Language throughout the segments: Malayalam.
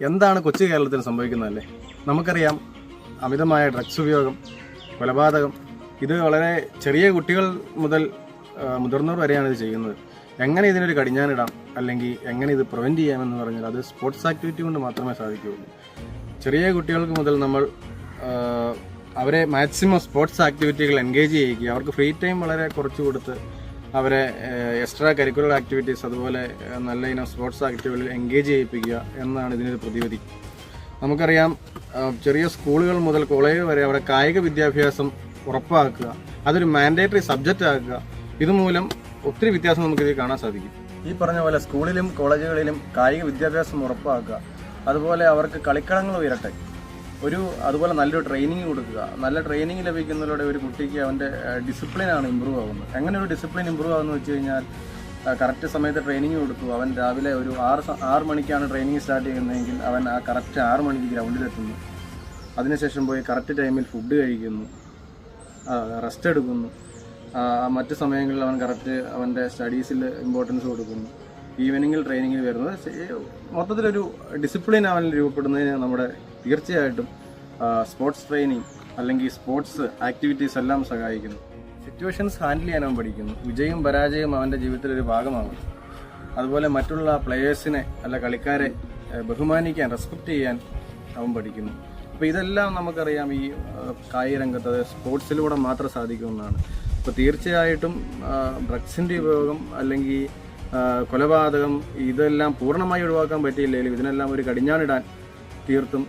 എന്താണ് കൊച്ചു കേരളത്തിൽ സംഭവിക്കുന്നതല്ലേ? നമുക്കറിയാം, അമിതമായ ഡ്രഗ്സ് ഉപയോഗം, കൊലപാതകം, ഇത് വളരെ ചെറിയ കുട്ടികൾ മുതൽ മുതിർന്നവർ വരെയാണ് ഇത് ചെയ്യുന്നത്. എങ്ങനെ ഇതിനൊരു കടിഞ്ഞാനിടാം, അല്ലെങ്കിൽ എങ്ങനെ ഇത് പ്രിവെൻറ്റ് ചെയ്യാമെന്ന് പറഞ്ഞാൽ അത് സ്പോർട്സ് ആക്ടിവിറ്റി കൊണ്ട് മാത്രമേ സാധിക്കുകയുള്ളൂ. ചെറിയ കുട്ടികൾക്ക് മുതൽ നമ്മൾ അവരെ മാക്സിമം സ്പോർട്സ് ആക്ടിവിറ്റികൾ എൻഗേജ് ചെയ്യിക്കുക, അവർക്ക് ഫ്രീ ടൈം വളരെ കുറച്ച് കൊടുത്ത് അവരെ എക്സ്ട്രാ കരിക്കുലർ ആക്ടിവിറ്റീസ് അതുപോലെ നല്ല ഇനം സ്പോർട്സ് ആക്ടിവിറ്റികളിൽ എൻഗേജ് ചെയ്യിപ്പിക്കുക എന്നാണ് ഇതിനൊരു പ്രതിവിധി. നമുക്കറിയാം, ചെറിയ സ്കൂളുകൾ മുതൽ കോളേജ് വരെ അവിടെ കായിക വിദ്യാഭ്യാസം ഉറപ്പാക്കുക, അതൊരു മാൻഡേറ്ററി സബ്ജക്റ്റ് ആക്കുക. ഇതുമൂലം ഒത്തിരി വ്യത്യാസം നമുക്കിത് കാണാൻ സാധിക്കും. ഈ പറഞ്ഞ പോലെ സ്കൂളിലും കോളേജുകളിലും കായിക വിദ്യാഭ്യാസം ഉറപ്പാക്കുക, അതുപോലെ അവർക്ക് കളിക്കളങ്ങൾ ഉയരട്ടെ, അതുപോലെ നല്ലൊരു ട്രെയിനിങ് കൊടുക്കുക. നല്ല ട്രെയിനിങ് ലഭിക്കുന്നതിലൂടെ ഒരു കുട്ടിക്ക് അവൻ്റെ ഡിസിപ്ലിനാണ് ഇമ്പ്രൂവ് ആകുന്നത്. എങ്ങനെ ഒരു ഡിസിപ്ലിൻ ഇമ്പ്രൂവ് ആകുമെന്ന് വെച്ച് കഴിഞ്ഞാൽ, കറക്റ്റ് സമയത്ത് ട്രെയിനിങ് കൊടുക്കുക. അവൻ രാവിലെ ഒരു 6 മണിക്കാണ് ട്രെയിനിങ് സ്റ്റാർട്ട് ചെയ്യുന്നതെങ്കിൽ അവൻ ആ കറക്റ്റ് 6 മണിക്ക് ഗ്രൗണ്ടിലെത്തുന്നു. അതിനുശേഷം പോയി കറക്റ്റ് ടൈമിൽ ഫുഡ് കഴിക്കുന്നു, റെസ്റ്റ് എടുക്കുന്നു. മറ്റ് സമയങ്ങളിൽ അവൻ കറക്റ്റ് അവൻ്റെ സ്റ്റഡീസിൽ ഇമ്പോർട്ടൻസ് കൊടുക്കുന്നു. ഈവനിങ്ങിൽ ട്രെയിനിങ്ങിൽ വരുന്നത് മൊത്തത്തിലൊരു ഡിസിപ്ലിൻ അവനിൽ രൂപപ്പെടുന്നതിന് നമ്മുടെ തീർച്ചയായിട്ടും സ്പോർട്സ് ട്രെയിനിങ് അല്ലെങ്കിൽ സ്പോർട്സ് ആക്ടിവിറ്റീസ് എല്ലാം സഹായിക്കുന്നു. സിറ്റുവേഷൻസ് ഹാൻഡിൽ ചെയ്യാൻ അവൻ പഠിക്കുന്നു. വിജയവും പരാജയവും അവൻ്റെ ജീവിതത്തിലൊരു ഭാഗമാകുന്നു. അതുപോലെ മറ്റുള്ള പ്ലെയേഴ്സിനെ അല്ല കളിക്കാരെ ബഹുമാനിക്കാൻ, റെസ്പെക്റ്റ് ചെയ്യാൻ അവൻ പഠിക്കുന്നു. അപ്പോൾ ഇതെല്ലാം നമുക്കറിയാം, ഈ കായിക രംഗത്ത് സ്പോർട്സിലൂടെ മാത്രം സാധിക്കുമെന്നാണ്. അപ്പോൾ തീർച്ചയായിട്ടും ഡ്രഗ്സിൻ്റെ ഉപയോഗം അല്ലെങ്കിൽ കൊലപാതകം ഇതെല്ലാം പൂർണ്ണമായി ഒഴിവാക്കാൻ പറ്റിയില്ലെങ്കിലും ഇതിനെല്ലാം ഒരു കടിഞ്ഞാണിടാൻ തീർത്തും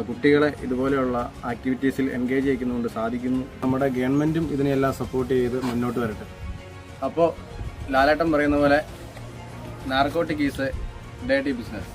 കുട്ടികളെ ഇതുപോലെയുള്ള ആക്ടിവിറ്റീസിൽ എൻഗേജ് ചെയ്യിക്കുന്നതുകൊണ്ട് സാധിക്കുന്നു. നമ്മുടെ ഗവൺമെൻറ്റും ഇതിനെല്ലാം സപ്പോർട്ട് ചെയ്ത് മുന്നോട്ട് വരട്ടെ. അപ്പോൾ ലാലേട്ടൻ പറയുന്ന പോലെ narcotic is A dirty business.